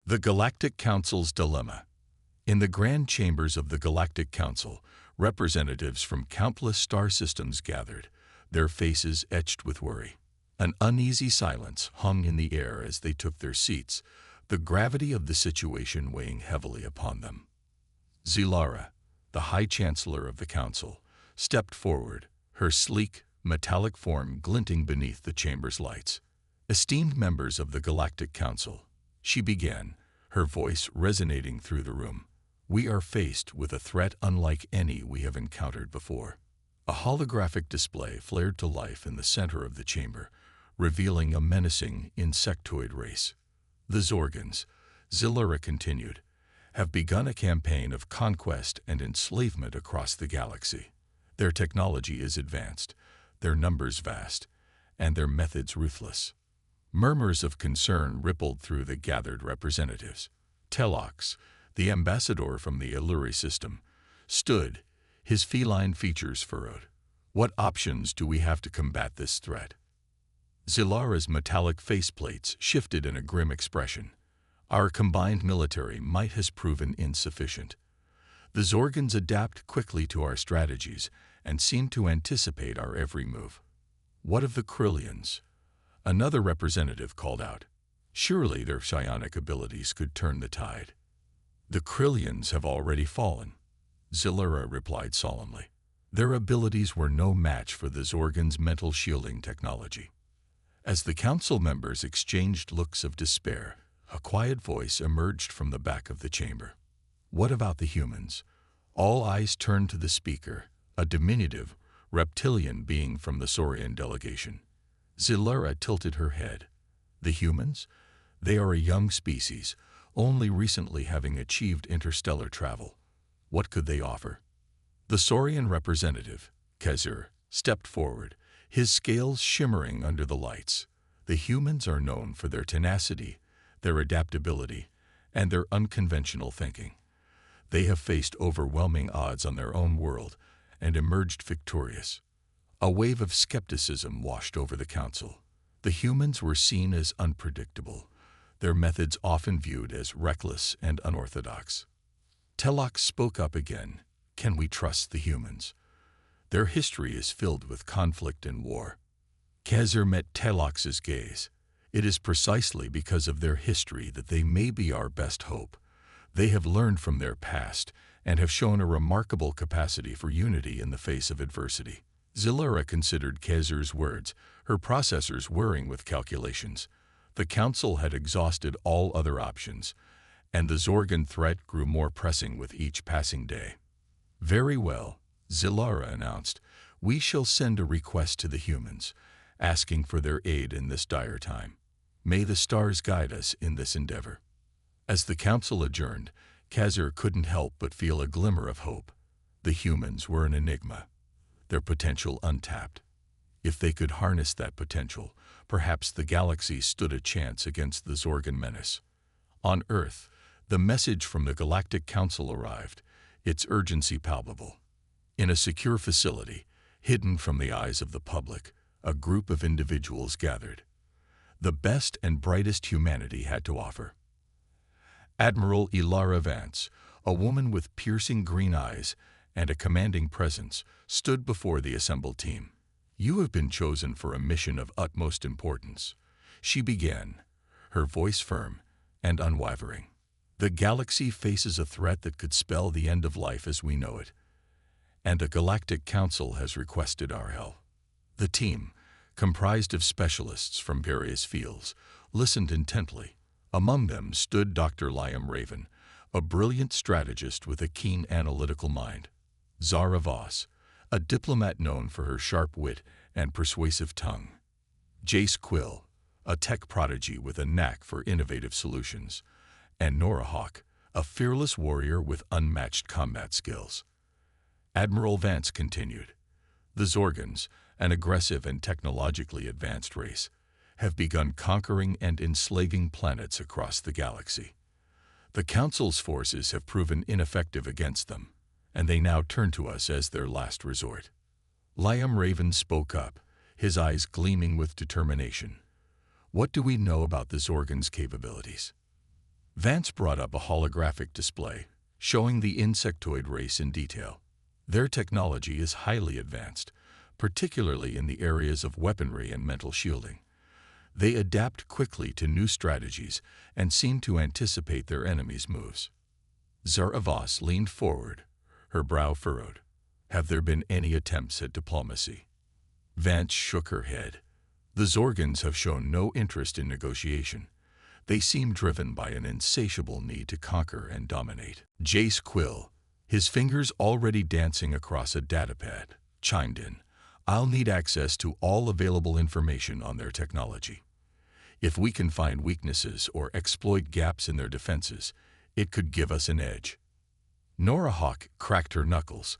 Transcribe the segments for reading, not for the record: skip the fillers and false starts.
The Galactic Council's Dilemma. In the grand chambers of the Galactic Council, representatives from countless star systems gathered, their faces etched with worry. An uneasy silence hung in the air as they took their seats, the gravity of the situation weighing heavily upon them. Zilara, the High Chancellor of the Council, stepped forward, her sleek, metallic form glinting beneath the chamber's lights. Esteemed members of the Galactic Council, she began, her voice resonating through the room. We are faced with a threat unlike any we have encountered before. A holographic display flared to life in the center of the chamber, revealing a menacing insectoid race. The Zorgans, Zilara continued, have begun a campaign of conquest and enslavement across the galaxy. Their technology is advanced, their numbers vast, and their methods ruthless. Murmurs of concern rippled through the gathered representatives. Telox, the ambassador from the Illuri system, stood, his feline features furrowed. What options do we have to combat this threat? Zilara's metallic faceplates shifted in a grim expression. Our combined military might has proven insufficient. The Zorgans adapt quickly to our strategies and seem to anticipate our every move. What of the Krillians? Another representative called out. Surely their psionic abilities could turn the tide. The Krillians have already fallen, Zilara replied solemnly. Their abilities were no match for the Zorgans' mental shielding technology. As the council members exchanged looks of despair, a quiet voice emerged from the back of the chamber. What about the humans? All eyes turned to the speaker, a diminutive, reptilian being from the Saurian delegation. Zilara tilted her head. The humans? They are a young species, only recently having achieved interstellar travel. What could they offer? The Saurian representative, Kezir, stepped forward, his scales shimmering under the lights. The humans are known for their tenacity, their adaptability, and their unconventional thinking. They have faced overwhelming odds on their own world and emerged victorious. A wave of skepticism washed over the council. The humans were seen as unpredictable, their methods often viewed as reckless and unorthodox. Telox spoke up again. Can we trust the humans? Their history is filled with conflict and war. Kezir met Telox's gaze. It is precisely because of their history that they may be our best hope. They have learned from their past and have shown a remarkable capacity for unity in the face of adversity. Zilara considered Kezir's words, her processors whirring with calculations. The council had exhausted all other options, and the Zorgan threat grew more pressing with each passing day. Very well, Zilara announced. We shall send a request to the humans, asking for their aid in this dire time. May the stars guide us in this endeavor. As the council adjourned, Kezir couldn't help but feel a glimmer of hope. The humans were an enigma, their potential untapped. If they could harness that potential, perhaps the galaxy stood a chance against the Zorgan menace. On Earth, the message from the Galactic Council arrived, its urgency palpable. In a secure facility, hidden from the eyes of the public, a group of individuals gathered. The best and brightest humanity had to offer. Admiral Ilara Vance, a woman with piercing green eyes and a commanding presence, stood before the assembled team. You have been chosen for a mission of utmost importance. She began, her voice firm and unwavering. The galaxy faces a threat that could spell the end of life as we know it, and the Galactic Council has requested our help. The team, comprised of specialists from various fields, listened intently. Among them stood Dr. Liam Raven, a brilliant strategist with a keen analytical mind. Zara Voss, a diplomat known for her sharp wit and persuasive tongue. Jace Quill, a tech prodigy with a knack for innovative solutions. And Nora Hawk, a fearless warrior with unmatched combat skills. Admiral Vance continued. The Zorgans, an aggressive and technologically advanced race, have begun conquering and enslaving planets across the galaxy. The Council's forces have proven ineffective against them, and they now turn to us as their last resort. Liam Raven spoke up, his eyes gleaming with determination. What do we know about the Zorgans' capabilities? Vance brought up a holographic display, showing the insectoid race in detail. Their technology is highly advanced, particularly in the areas of weaponry and mental shielding. They adapt quickly to new strategies and seem to anticipate their enemies' moves. Zara Voss leaned forward, her brow furrowed. Have there been any attempts at diplomacy? Vance shook her head. The Zorgans have shown no interest in negotiation. They seem driven by an insatiable need to conquer and dominate. Jace Quill, his fingers already dancing across a datapad, chimed in. I'll need access to all available information on their technology. If we can find weaknesses or exploit gaps in their defenses, it could give us an edge. Nora Hawk cracked her knuckles,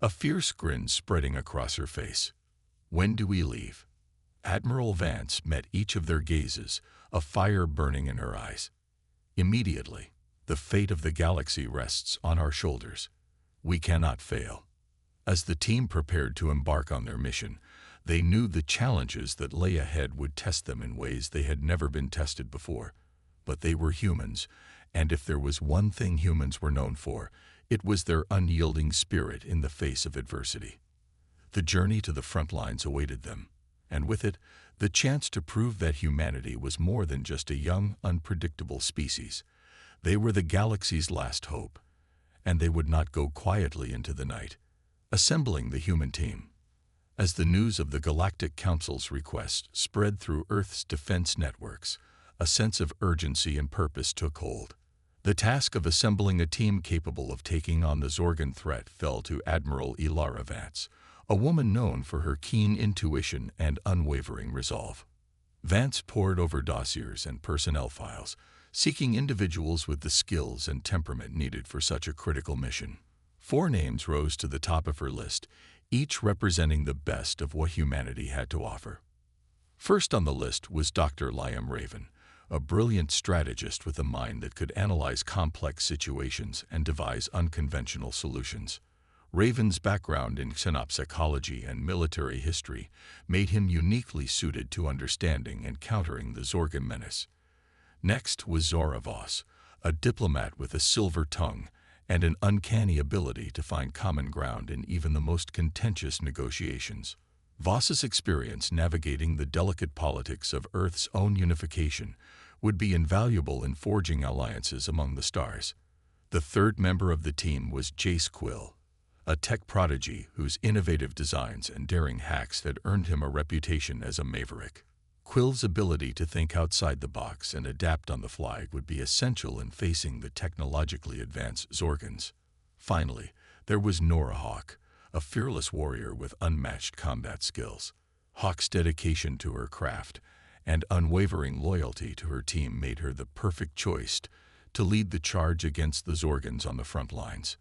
a fierce grin spreading across her face. When do we leave? Admiral Vance met each of their gazes, a fire burning in her eyes. Immediately, the fate of the galaxy rests on our shoulders. We cannot fail. As the team prepared to embark on their mission, they knew the challenges that lay ahead would test them in ways they had never been tested before. But they were humans, and if there was one thing humans were known for, it was their unyielding spirit in the face of adversity. The journey to the front lines awaited them, and with it, the chance to prove that humanity was more than just a young, unpredictable species. They were the galaxy's last hope, and they would not go quietly into the night. Assembling the human team. As the news of the Galactic Council's request spread through Earth's defense networks, a sense of urgency and purpose took hold. The task of assembling a team capable of taking on the Zorgan threat fell to Admiral Ilara Vance, a woman known for her keen intuition and unwavering resolve. Vance pored over dossiers and personnel files, seeking individuals with the skills and temperament needed for such a critical mission. 4 names rose to the top of her list, each representing the best of what humanity had to offer. First on the list was Dr. Liam Raven, a brilliant strategist with a mind that could analyze complex situations and devise unconventional solutions. Raven's background in xenopsychology and military history made him uniquely suited to understanding and countering the Zorgan menace. Next was Zara Voss, a diplomat with a silver tongue and an uncanny ability to find common ground in even the most contentious negotiations. Voss's experience navigating the delicate politics of Earth's own unification would be invaluable in forging alliances among the stars. The third member of the team was Jace Quill, a tech prodigy whose innovative designs and daring hacks had earned him a reputation as a maverick. Quill's ability to think outside the box and adapt on the fly would be essential in facing the technologically advanced Zorgans. Finally, there was Nora Hawk, a fearless warrior with unmatched combat skills. Hawk's dedication to her craft and unwavering loyalty to her team made her the perfect choice to lead the charge against the Zorgans on the front lines.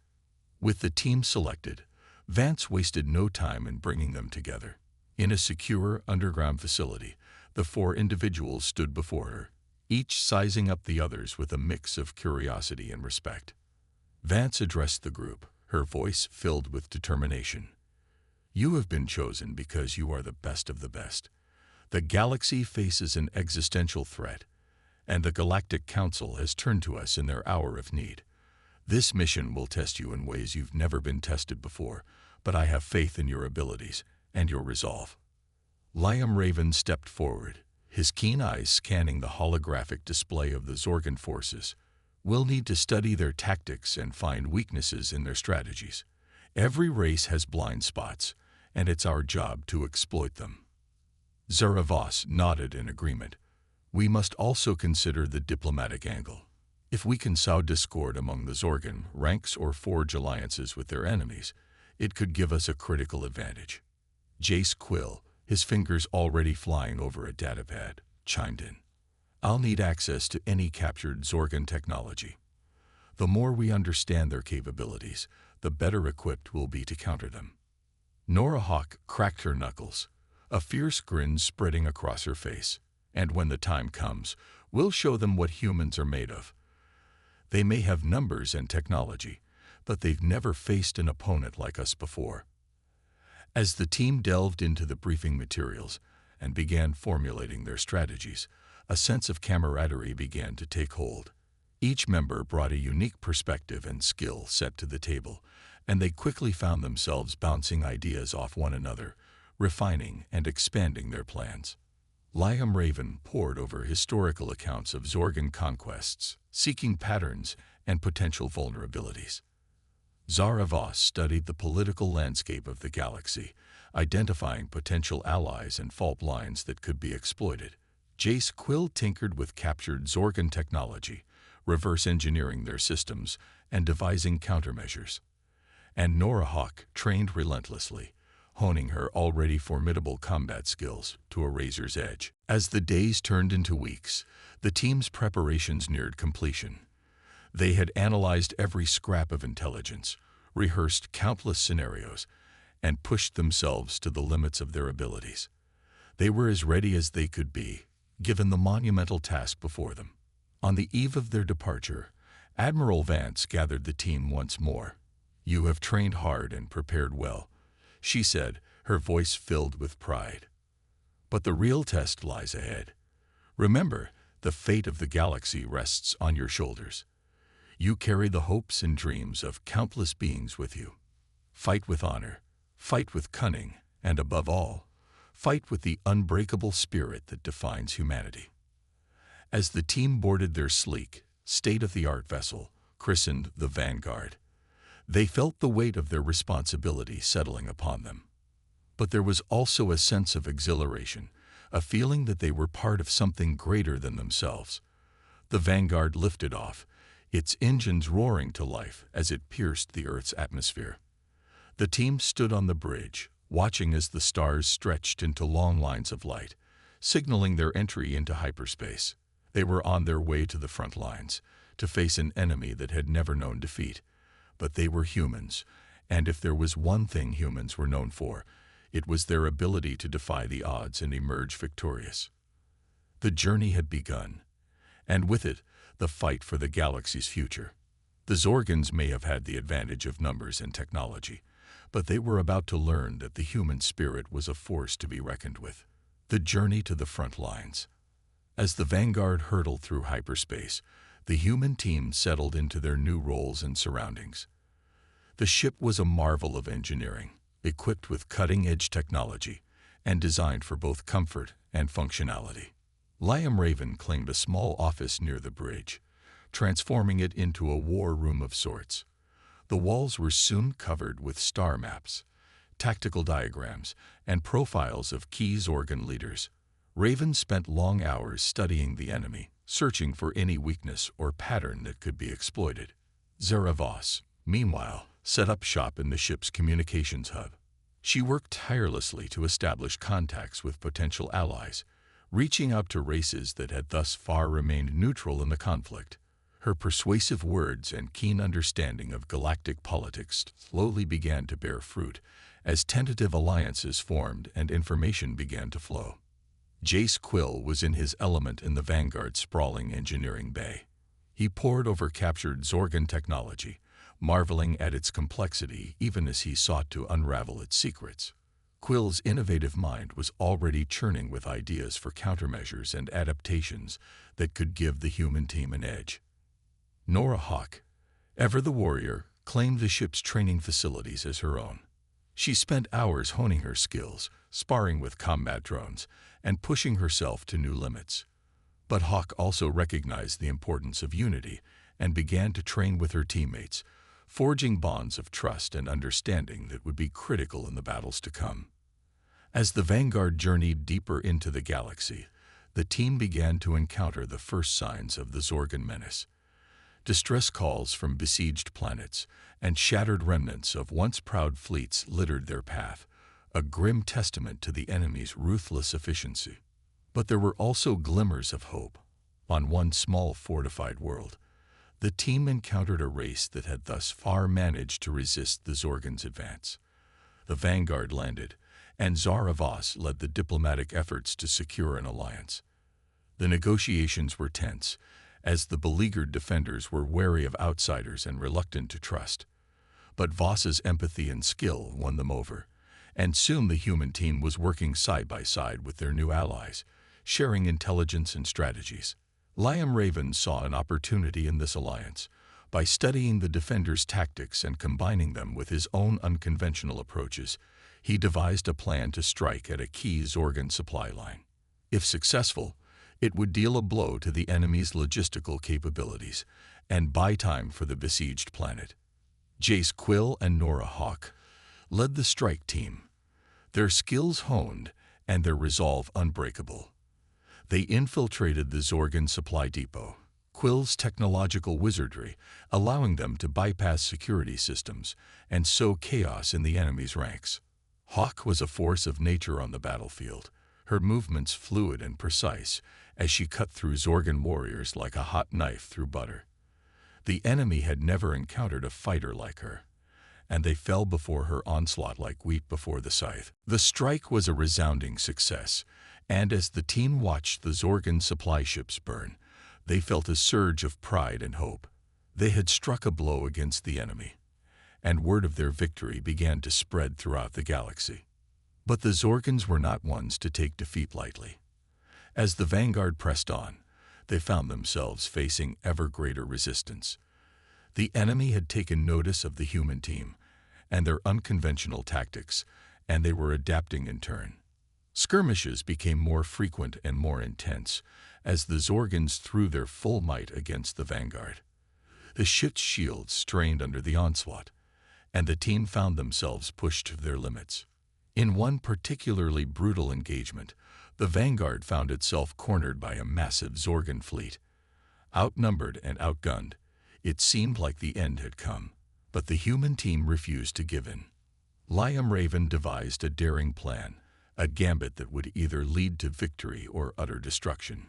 With the team selected, Vance wasted no time in bringing them together. In a secure underground facility, the 4 individuals stood before her, each sizing up the others with a mix of curiosity and respect. Vance addressed the group, her voice filled with determination. You have been chosen because you are the best of the best. The galaxy faces an existential threat, and the Galactic Council has turned to us in their hour of need. This mission will test you in ways you've never been tested before, but I have faith in your abilities and your resolve. Liam Raven stepped forward, his keen eyes scanning the holographic display of the Zorgan forces. We'll need to study their tactics and find weaknesses in their strategies. Every race has blind spots, and it's our job to exploit them. Zara Voss nodded in agreement. We must also consider the diplomatic angle. If we can sow discord among the Zorgan ranks or forge alliances with their enemies, it could give us a critical advantage. Jace Quill, his fingers already flying over a datapad, chimed in. I'll need access to any captured Zorgan technology. The more we understand their capabilities, the better equipped we'll be to counter them. Nora Hawk cracked her knuckles, a fierce grin spreading across her face. And when the time comes, we'll show them what humans are made of. They may have numbers and technology, but they've never faced an opponent like us before. As the team delved into the briefing materials and began formulating their strategies, a sense of camaraderie began to take hold. Each member brought a unique perspective and skill set to the table, and they quickly found themselves bouncing ideas off one another, refining and expanding their plans. Liam Raven pored over historical accounts of Zorgan conquests, seeking patterns and potential vulnerabilities. Zara Voss studied the political landscape of the galaxy, identifying potential allies and fault lines that could be exploited. Jace Quill tinkered with captured Zorgan technology, reverse engineering their systems and devising countermeasures. And Nora Hawk trained relentlessly, honing her already formidable combat skills to a razor's edge. As the days turned into weeks, the team's preparations neared completion. They had analyzed every scrap of intelligence, rehearsed countless scenarios, and pushed themselves to the limits of their abilities. They were as ready as they could be, given the monumental task before them. On the eve of their departure, Admiral Vance gathered the team once more. "You have trained hard and prepared well," she said, her voice filled with pride. "But the real test lies ahead. Remember, the fate of the galaxy rests on your shoulders. You carry the hopes and dreams of countless beings with you. Fight with honor, fight with cunning, and above all, fight with the unbreakable spirit that defines humanity." As the team boarded their sleek, state-of-the-art vessel, christened the Vanguard, they felt the weight of their responsibility settling upon them. But there was also a sense of exhilaration, a feeling that they were part of something greater than themselves. The Vanguard lifted off, its engines roaring to life as it pierced the Earth's atmosphere. The team stood on the bridge, watching as the stars stretched into long lines of light, signaling their entry into hyperspace. They were on their way to the front lines, to face an enemy that had never known defeat. But they were humans, and if there was one thing humans were known for, it was their ability to defy the odds and emerge victorious. The journey had begun, and with it, the fight for the galaxy's future. The Zorgans may have had the advantage of numbers and technology, but they were about to learn that the human spirit was a force to be reckoned with. The journey to the front lines. As the Vanguard hurtled through hyperspace, the human team settled into their new roles and surroundings. The ship was a marvel of engineering, equipped with cutting-edge technology, and designed for both comfort and functionality. Liam Raven claimed a small office near the bridge, transforming it into a war room of sorts. The walls were soon covered with star maps, tactical diagrams, and profiles of key Zorgan leaders. Raven spent long hours studying the enemy, searching for any weakness or pattern that could be exploited. Zara Voss, meanwhile, set up shop in the ship's communications hub. She worked tirelessly to establish contacts with potential allies, reaching out to races that had thus far remained neutral in the conflict. Her persuasive words and keen understanding of galactic politics slowly began to bear fruit as tentative alliances formed and information began to flow. Jace Quill was in his element in the Vanguard's sprawling engineering bay. He pored over captured Zorgan technology, marveling at its complexity even as he sought to unravel its secrets. Quill's innovative mind was already churning with ideas for countermeasures and adaptations that could give the human team an edge. Nora Hawk, ever the warrior, claimed the ship's training facilities as her own. She spent hours honing her skills, sparring with combat drones, and pushing herself to new limits. But Hawk also recognized the importance of unity and began to train with her teammates, forging bonds of trust and understanding that would be critical in the battles to come. As the Vanguard journeyed deeper into the galaxy, the team began to encounter the first signs of the Zorgan menace. Distress calls from besieged planets and shattered remnants of once proud fleets littered their path, a grim testament to the enemy's ruthless efficiency. But there were also glimmers of hope. On one small fortified world, the team encountered a race that had thus far managed to resist the Zorgans' advance. The Vanguard landed, and Zara Voss led the diplomatic efforts to secure an alliance. The negotiations were tense, as the beleaguered defenders were wary of outsiders and reluctant to trust. But Voss's empathy and skill won them over, and soon the human team was working side by side with their new allies, sharing intelligence and strategies. Liam Raven saw an opportunity in this alliance. By studying the defenders' tactics and combining them with his own unconventional approaches, he devised a plan to strike at a key Zorgan supply line. If successful, it would deal a blow to the enemy's logistical capabilities and buy time for the besieged planet. Jace Quill and Nora Hawk led the strike team, their skills honed and their resolve unbreakable. They infiltrated the Zorgan supply depot, Quill's technological wizardry allowing them to bypass security systems and sow chaos in the enemy's ranks. Hawk was a force of nature on the battlefield, her movements fluid and precise as she cut through Zorgan warriors like a hot knife through butter. The enemy had never encountered a fighter like her, and they fell before her onslaught like wheat before the scythe. The strike was a resounding success, and as the team watched the Zorgan supply ships burn, they felt a surge of pride and hope. They had struck a blow against the enemy, and word of their victory began to spread throughout the galaxy. But the Zorgans were not ones to take defeat lightly. As the vanguard pressed on, they found themselves facing ever greater resistance. The enemy had taken notice of the human team and their unconventional tactics, and they were adapting in turn. Skirmishes became more frequent and more intense as the Zorgans threw their full might against the vanguard. The ship's shields strained under the onslaught, and the team found themselves pushed to their limits. In one particularly brutal engagement, the vanguard found itself cornered by a massive Zorgan fleet. Outnumbered and outgunned, it seemed like the end had come, but the human team refused to give in. Liam Raven devised a daring plan, a gambit that would either lead to victory or utter destruction.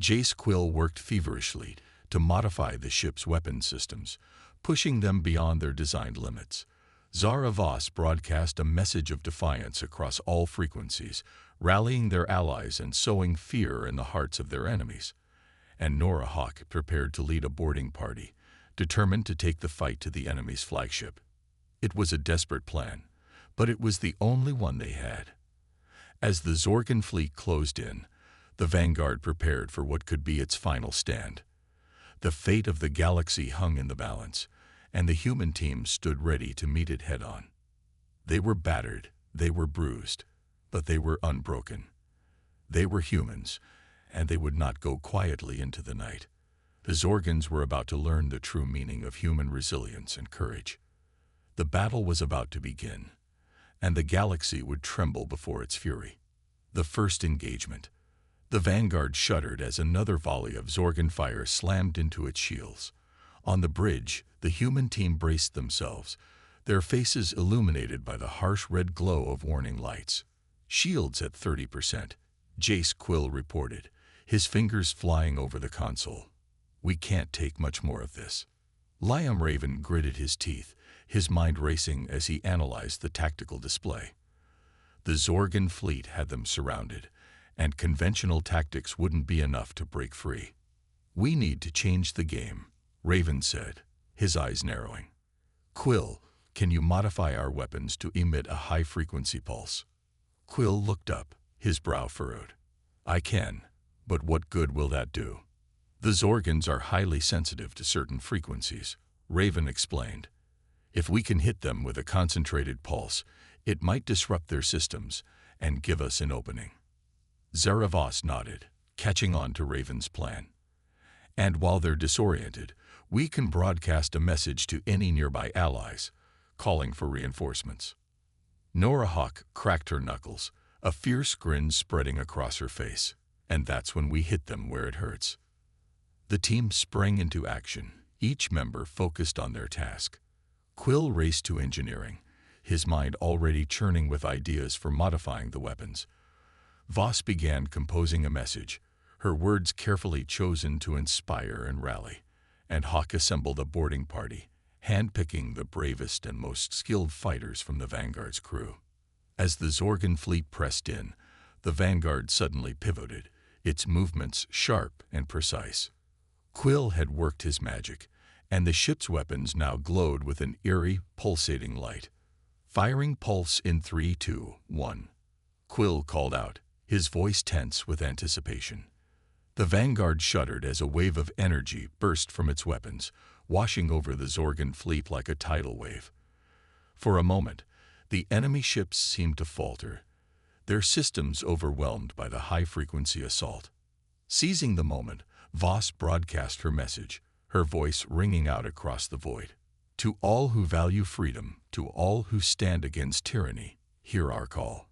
Jace Quill worked feverishly to modify the ship's weapon systems, pushing them beyond their designed limits. Zara Voss broadcast a message of defiance across all frequencies, rallying their allies and sowing fear in the hearts of their enemies. And Nora Hawk prepared to lead a boarding party, determined to take the fight to the enemy's flagship. It was a desperate plan, but it was the only one they had. As the Zorgan fleet closed in, the vanguard prepared for what could be its final stand. The fate of the galaxy hung in the balance, and the human team stood ready to meet it head-on. They were battered, they were bruised, but they were unbroken. They were humans, and they would not go quietly into the night. The Zorgans were about to learn the true meaning of human resilience and courage. The battle was about to begin, and the galaxy would tremble before its fury. The first engagement. The vanguard shuddered as another volley of Zorgan fire slammed into its shields. On the bridge, the human team braced themselves, their faces illuminated by the harsh red glow of warning lights. Shields at 30%, Jace Quill reported, his fingers flying over the console. We can't take much more of this. Liam Raven gritted his teeth, his mind racing as he analyzed the tactical display. The Zorgan fleet had them surrounded, and conventional tactics wouldn't be enough to break free. We need to change the game, Raven said, his eyes narrowing. Quill, can you modify our weapons to emit a high-frequency pulse? Quill looked up, his brow furrowed. I can, but what good will that do? The Zorgans are highly sensitive to certain frequencies, Raven explained. If we can hit them with a concentrated pulse, it might disrupt their systems and give us an opening. Zara Voss nodded, catching on to Raven's plan. And while they're disoriented, we can broadcast a message to any nearby allies, calling for reinforcements. Nora Hawk cracked her knuckles, a fierce grin spreading across her face. And that's when we hit them where it hurts. The team sprang into action, each member focused on their task. Quill raced to engineering, his mind already churning with ideas for modifying the weapons. Voss began composing a message, her words carefully chosen to inspire and rally, and Hawk assembled a boarding party, handpicking the bravest and most skilled fighters from the Vanguard's crew. As the Zorgan fleet pressed in, the Vanguard suddenly pivoted, its movements sharp and precise. Quill had worked his magic, and the ship's weapons now glowed with an eerie, pulsating light. Firing pulse in 3, 2, 1. Quill called out, his voice tense with anticipation. The Vanguard shuddered as a wave of energy burst from its weapons, washing over the Zorgan fleet like a tidal wave. For a moment, the enemy ships seemed to falter, their systems overwhelmed by the high-frequency assault. Seizing the moment, Voss broadcast her message, her voice ringing out across the void. To all who value freedom, to all who stand against tyranny, hear our call.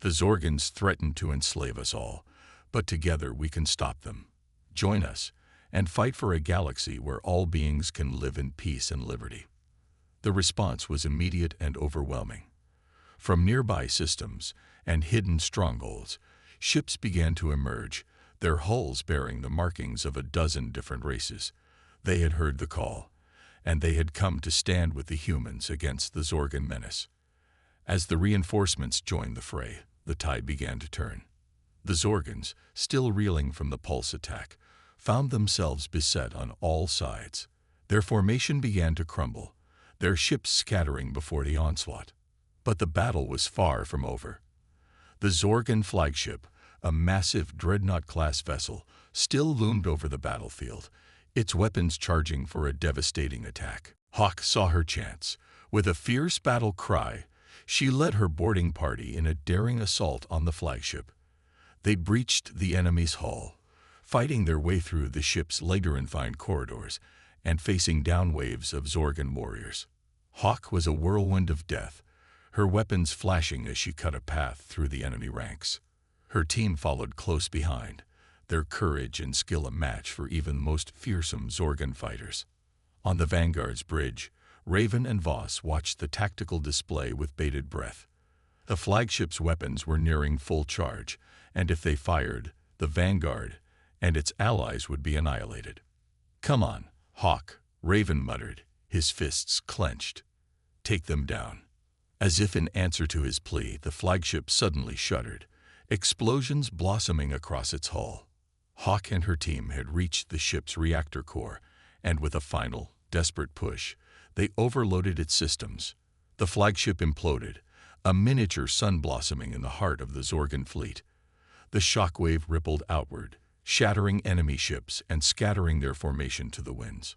The Zorgans threaten to enslave us all, but together we can stop them. Join us and fight for a galaxy where all beings can live in peace and liberty. The response was immediate and overwhelming. From nearby systems and hidden strongholds, ships began to emerge, their hulls bearing the markings of a dozen different races. They had heard the call, and they had come to stand with the humans against the Zorgan menace. As the reinforcements joined the fray, the tide began to turn. The Zorgans, still reeling from the pulse attack, found themselves beset on all sides. Their formation began to crumble, their ships scattering before the onslaught. But the battle was far from over. The Zorgan flagship, a massive dreadnought-class vessel, still loomed over the battlefield, its weapons charging for a devastating attack. Hawk saw her chance. With a fierce battle cry, she led her boarding party in a daring assault on the flagship. They breached the enemy's hull, fighting their way through the ship's labyrinthine corridors and facing down waves of Zorgan warriors. Hawk was a whirlwind of death, her weapons flashing as she cut a path through the enemy ranks. Her team followed close behind, their courage and skill a match for even the most fearsome Zorgan fighters. On the Vanguard's bridge, Raven and Voss watched the tactical display with bated breath. The flagship's weapons were nearing full charge, and if they fired, the Vanguard and its allies would be annihilated. "Come on, Hawk," Raven muttered, his fists clenched. "Take them down." As if in answer to his plea, the flagship suddenly shuddered, explosions blossoming across its hull. Hawk and her team had reached the ship's reactor core, and with a final, desperate push, they overloaded its systems. The flagship imploded, a miniature sun blossoming in the heart of the Zorgan fleet. The shockwave rippled outward, shattering enemy ships and scattering their formation to the winds.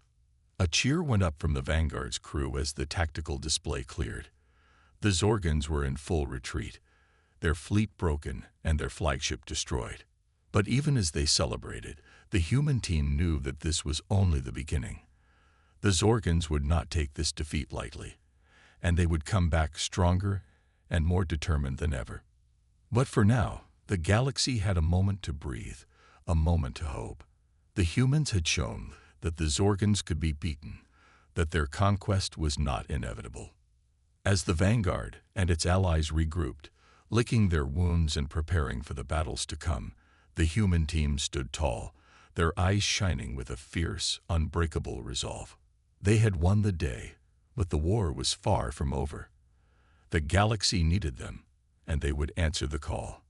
A cheer went up from the Vanguard's crew as the tactical display cleared. The Zorgans were in full retreat, their fleet broken and their flagship destroyed. But even as they celebrated, the human team knew that this was only the beginning. The Zorgans would not take this defeat lightly, and they would come back stronger and more determined than ever. But for now, the galaxy had a moment to breathe, a moment to hope. The humans had shown that the Zorgans could be beaten, that their conquest was not inevitable. As the Vanguard and its allies regrouped, licking their wounds and preparing for the battles to come, the human team stood tall, their eyes shining with a fierce, unbreakable resolve. They had won the day, but the war was far from over. The galaxy needed them, and they would answer the call.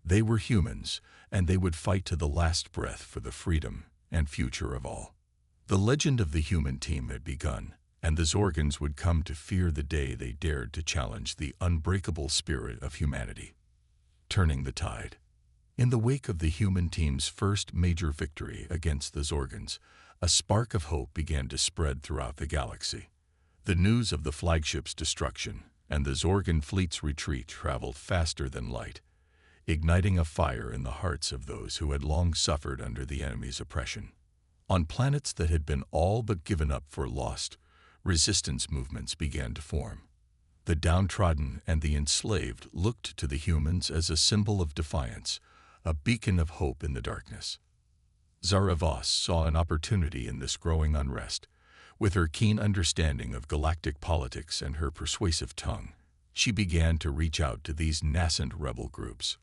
They were humans, and they would fight to the last breath for the freedom and future of all. The legend of the human team had begun, and the Zorgans would come to fear the day they dared to challenge the unbreakable spirit of humanity. Turning the tide. In the wake of the human team's first major victory against the Zorgans, a spark of hope began to spread throughout the galaxy. The news of the flagship's destruction and the Zorgan fleet's retreat traveled faster than light, igniting a fire in the hearts of those who had long suffered under the enemy's oppression. On planets that had been all but given up for lost, resistance movements began to form. The downtrodden and the enslaved looked to the humans as a symbol of defiance, a beacon of hope in the darkness. Zara Voss saw an opportunity in this growing unrest. With her keen understanding of galactic politics and her persuasive tongue, she began to reach out to these nascent rebel groups,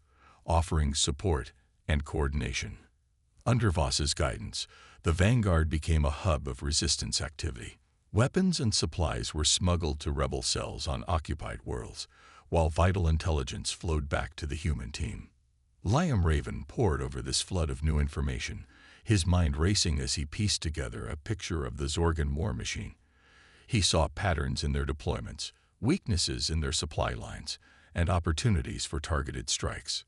offering support and coordination. Under Voss's guidance, the Vanguard became a hub of resistance activity. Weapons and supplies were smuggled to rebel cells on occupied worlds, while vital intelligence flowed back to the human team. Liam Raven pored over this flood of new information, his mind racing as he pieced together a picture of the Zorgan war machine. He saw patterns in their deployments, weaknesses in their supply lines, and opportunities for targeted strikes.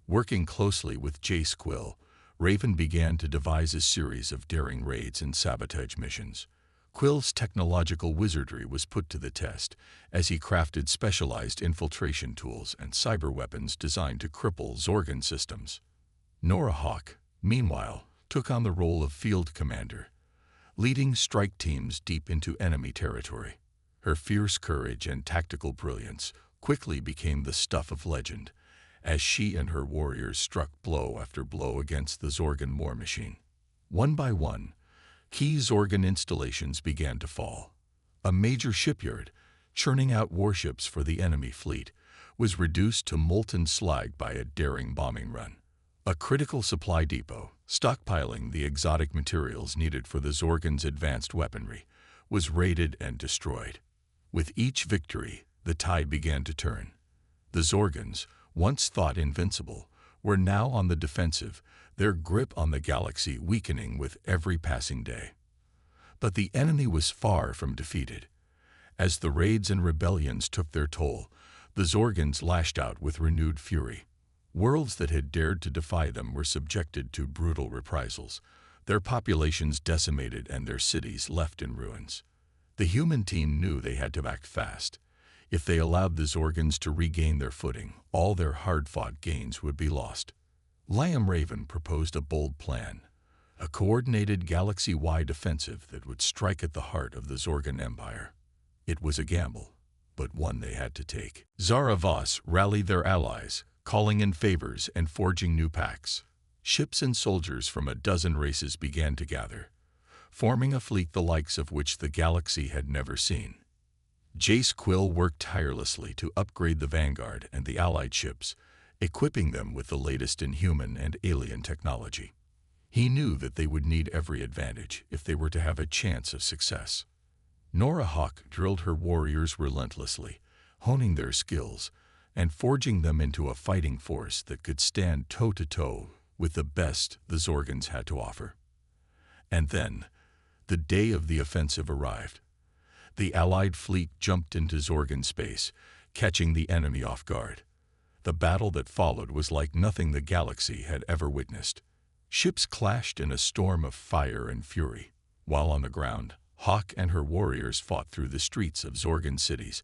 Working closely with Jace Quill, Raven began to devise a series of daring raids and sabotage missions. Quill's technological wizardry was put to the test as he crafted specialized infiltration tools and cyber weapons designed to cripple Zorgon systems. Nora Hawk, meanwhile, took on the role of field commander, leading strike teams deep into enemy territory. Her fierce courage and tactical brilliance quickly became the stuff of legend, as she and her warriors struck blow after blow against the Zorgon war machine. One by one, key Zorgon installations began to fall. A major shipyard, churning out warships for the enemy fleet, was reduced to molten slag by a daring bombing run. A critical supply depot, stockpiling the exotic materials needed for the Zorgon's advanced weaponry, was raided and destroyed. With each victory, the tide began to turn. The Zorgons, once thought invincible, were now on the defensive, their grip on the galaxy weakening with every passing day. But the enemy was far from defeated. As the raids and rebellions took their toll, the Zorgons lashed out with renewed fury. Worlds that had dared to defy them were subjected to brutal reprisals, their populations decimated and their cities left in ruins. The human team knew they had to act fast. If they allowed the Zorgons to regain their footing, all their hard-fought gains would be lost. Liam Raven proposed a bold plan, a coordinated galaxy-wide offensive that would strike at the heart of the Zorgon Empire. It was a gamble, but one they had to take. Zara Voss rallied their allies, calling in favors and forging new pacts. Ships and soldiers from a dozen races began to gather, forming a fleet the likes of which the galaxy had never seen. Jace Quill worked tirelessly to upgrade the Vanguard and the Allied ships, equipping them with the latest in human and alien technology. He knew that they would need every advantage if they were to have a chance of success. Nora Hawk drilled her warriors relentlessly, honing their skills and forging them into a fighting force that could stand toe-to-toe with the best the Zorgons had to offer. And then, the day of the offensive arrived. The Allied fleet jumped into Zorgon space, catching the enemy off guard. The battle that followed was like nothing the galaxy had ever witnessed. Ships clashed in a storm of fire and fury, while on the ground, Hawk and her warriors fought through the streets of Zorgon cities,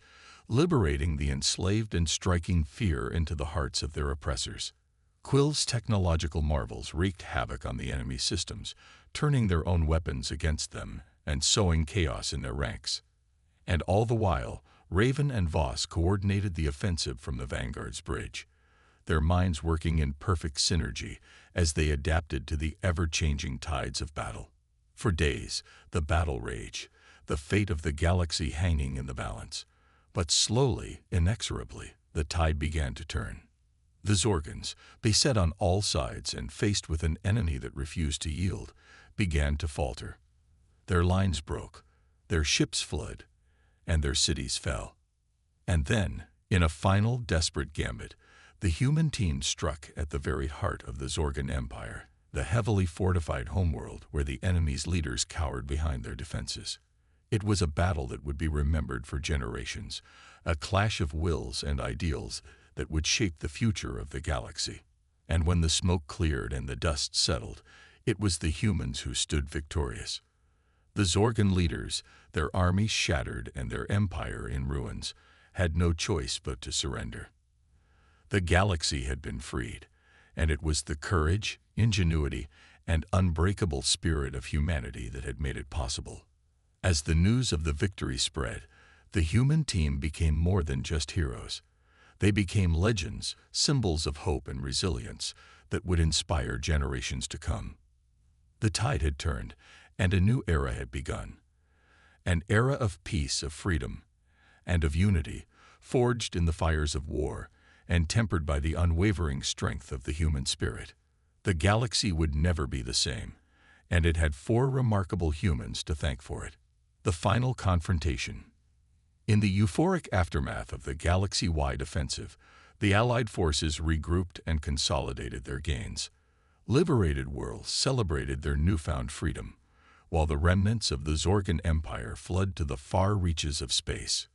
liberating the enslaved and striking fear into the hearts of their oppressors. Quill's technological marvels wreaked havoc on the enemy systems, turning their own weapons against them and sowing chaos in their ranks. And all the while, Raven and Voss coordinated the offensive from the Vanguard's bridge, their minds working in perfect synergy as they adapted to the ever-changing tides of battle. For days, the battle raged, the fate of the galaxy hanging in the balance. But slowly, inexorably, the tide began to turn. The Zorgons, beset on all sides and faced with an enemy that refused to yield, began to falter. Their lines broke, their ships flooded, and their cities fell. And then, in a final desperate gambit, the human team struck at the very heart of the Zorgon Empire, the heavily fortified homeworld where the enemy's leaders cowered behind their defenses. It was a battle that would be remembered for generations, a clash of wills and ideals that would shape the future of the galaxy. And when the smoke cleared and the dust settled, it was the humans who stood victorious. The Zorgon leaders, their armies shattered and their empire in ruins, had no choice but to surrender. The galaxy had been freed, and it was the courage, ingenuity, and unbreakable spirit of humanity that had made it possible. As the news of the victory spread, the human team became more than just heroes. They became legends, symbols of hope and resilience that would inspire generations to come. The tide had turned, and a new era had begun. An era of peace, of freedom, and of unity, forged in the fires of war and tempered by the unwavering strength of the human spirit. The galaxy would never be the same, and it had 4 remarkable humans to thank for it. The final confrontation. In the euphoric aftermath of the galaxy-wide offensive, the Allied forces regrouped and consolidated their gains. Liberated worlds celebrated their newfound freedom, while the remnants of the Zorgon Empire fled to the far reaches of space.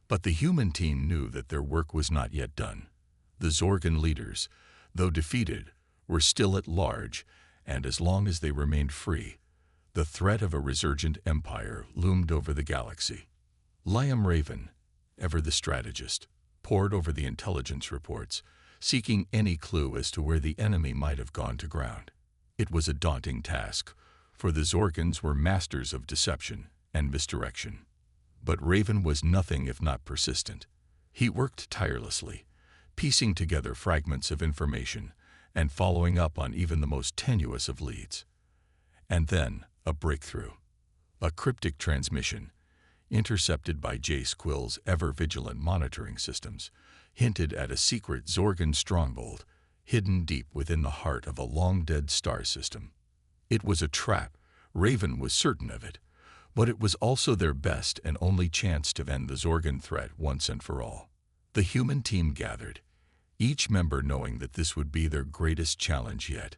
But the human team knew that their work was not yet done. The Zorgon leaders, though defeated, were still at large, and as long as they remained free, the threat of a resurgent empire loomed over the galaxy. Liam Raven, ever the strategist, pored over the intelligence reports, seeking any clue as to where the enemy might have gone to ground. It was a daunting task, for the Zorgans were masters of deception and misdirection. But Raven was nothing if not persistent. He worked tirelessly, piecing together fragments of information and following up on even the most tenuous of leads. And then, a breakthrough. A cryptic transmission, intercepted by Jace Quill's ever-vigilant monitoring systems, hinted at a secret Zorgan stronghold hidden deep within the heart of a long-dead star system. It was a trap, Raven was certain of it, but it was also their best and only chance to end the Zorgan threat once and for all. The human team gathered, each member knowing that this would be their greatest challenge yet.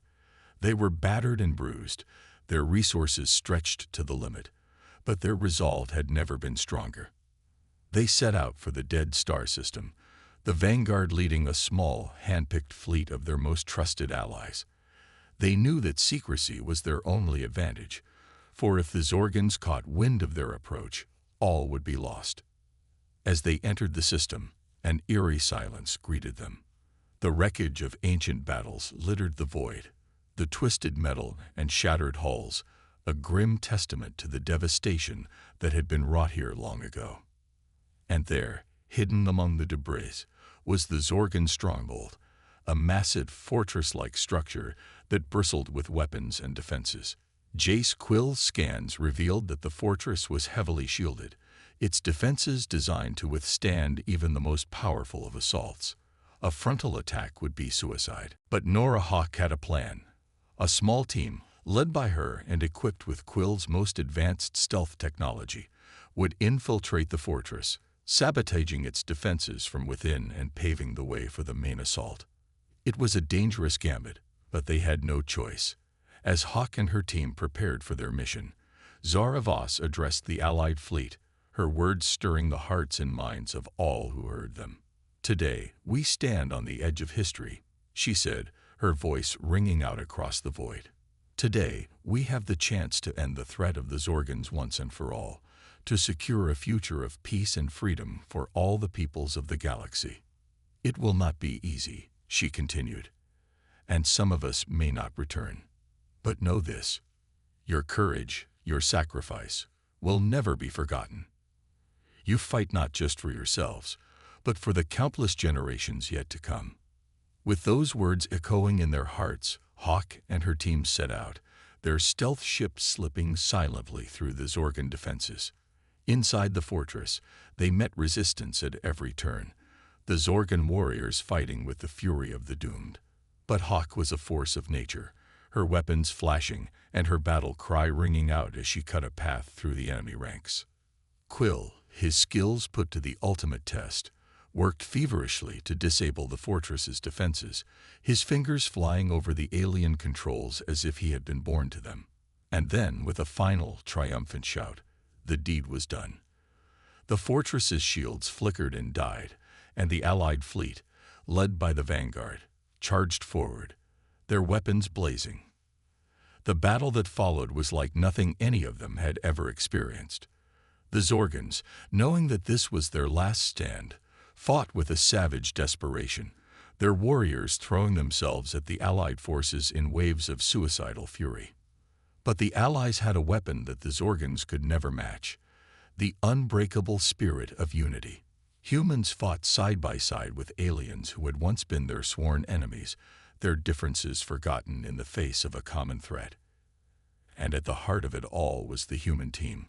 They were battered and bruised, their resources stretched to the limit, but their resolve had never been stronger. They set out for the dead star system, the vanguard leading a small, hand-picked fleet of their most trusted allies. They knew that secrecy was their only advantage, for if the Zorgans caught wind of their approach, all would be lost. As they entered the system, an eerie silence greeted them. The wreckage of ancient battles littered the void, the twisted metal and shattered hulls, a grim testament to the devastation that had been wrought here long ago. And there, hidden among the debris, was the Zorgan stronghold, a massive fortress-like structure that bristled with weapons and defenses. Jace Quill's scans revealed that the fortress was heavily shielded, its defenses designed to withstand even the most powerful of assaults. A frontal attack would be suicide. But Nora Hawk had a plan. A small team, led by her and equipped with Quill's most advanced stealth technology, would infiltrate the fortress, sabotaging its defenses from within and paving the way for the main assault. It was a dangerous gambit, but they had no choice. As Hawk and her team prepared for their mission, Zara Voss addressed the Allied fleet, her words stirring the hearts and minds of all who heard them. "Today, we stand on the edge of history," she said, her voice ringing out across the void. "Today, we have the chance to end the threat of the Zorgans once and for all, to secure a future of peace and freedom for all the peoples of the galaxy. It will not be easy," she continued, "and some of us may not return. But know this, your courage, your sacrifice, will never be forgotten. You fight not just for yourselves, but for the countless generations yet to come." With those words echoing in their hearts, Hawk and her team set out, their stealth ship slipping silently through the Zorgan defenses. Inside the fortress, they met resistance at every turn, the Zorgan warriors fighting with the fury of the doomed. But Hawk was a force of nature, her weapons flashing and her battle cry ringing out as she cut a path through the enemy ranks. Quill, his skills put to the ultimate test, worked feverishly to disable the fortress's defenses, his fingers flying over the alien controls as if he had been born to them. And then, with a final, triumphant shout, the deed was done. The fortress's shields flickered and died, and the Allied fleet, led by the vanguard, charged forward, their weapons blazing. The battle that followed was like nothing any of them had ever experienced. The Zorgans, knowing that this was their last stand, fought with a savage desperation, their warriors throwing themselves at the Allied forces in waves of suicidal fury. But the Allies had a weapon that the Zorgans could never match, the unbreakable spirit of unity. Humans fought side by side with aliens who had once been their sworn enemies, their differences forgotten in the face of a common threat. And at the heart of it all was the human team,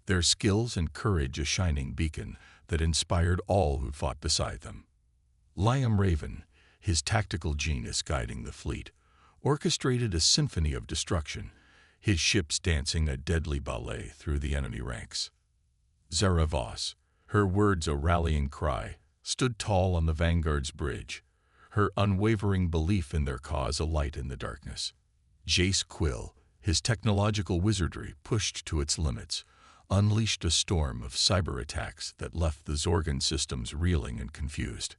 their skills and courage a shining beacon that inspired all who fought beside them. Liam Raven, his tactical genius guiding the fleet, orchestrated a symphony of destruction, his ships dancing a deadly ballet through the enemy ranks. Zara Voss, her words a rallying cry, stood tall on the vanguard's bridge, her unwavering belief in their cause a light in the darkness. Jace Quill, his technological wizardry pushed to its limits, unleashed a storm of cyber attacks that left the Zorgan systems reeling and confused.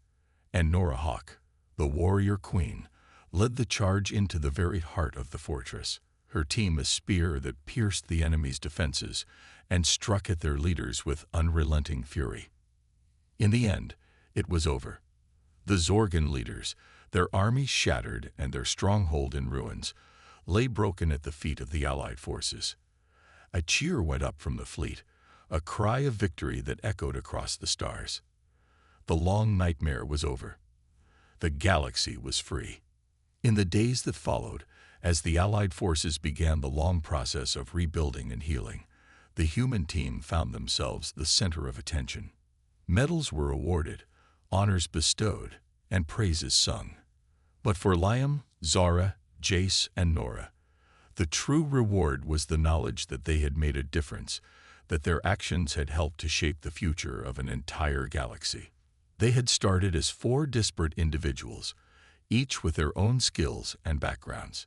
And Nora Hawk, the warrior queen, led the charge into the very heart of the fortress, her team a spear that pierced the enemy's defenses and struck at their leaders with unrelenting fury. In the end, it was over. The Zorgan leaders, their army shattered and their stronghold in ruins, lay broken at the feet of the Allied forces. A cheer went up from the fleet, a cry of victory that echoed across the stars. The long nightmare was over. The galaxy was free. In the days that followed, as the Allied forces began the long process of rebuilding and healing, the human team found themselves the center of attention. Medals were awarded, honors bestowed, and praises sung. But for Liam, Zara, Jace, and Nora, the true reward was the knowledge that they had made a difference, that their actions had helped to shape the future of an entire galaxy. They had started as 4 disparate individuals, each with their own skills and backgrounds.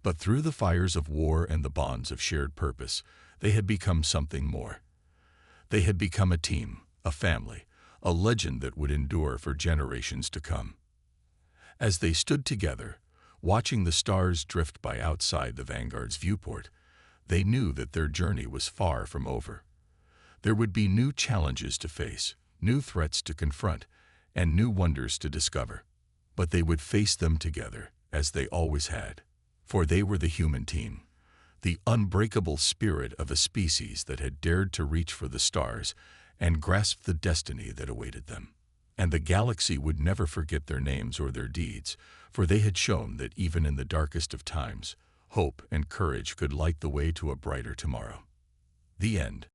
But through the fires of war and the bonds of shared purpose, they had become something more. They had become a team, a family, a legend that would endure for generations to come. As they stood together, watching the stars drift by outside the Vanguard's viewport, they knew that their journey was far from over. There would be new challenges to face, new threats to confront, and new wonders to discover. But they would face them together, as they always had. For they were the human team, the unbreakable spirit of a species that had dared to reach for the stars and grasp the destiny that awaited them. And the galaxy would never forget their names or their deeds, for they had shown that even in the darkest of times, hope and courage could light the way to a brighter tomorrow. The end.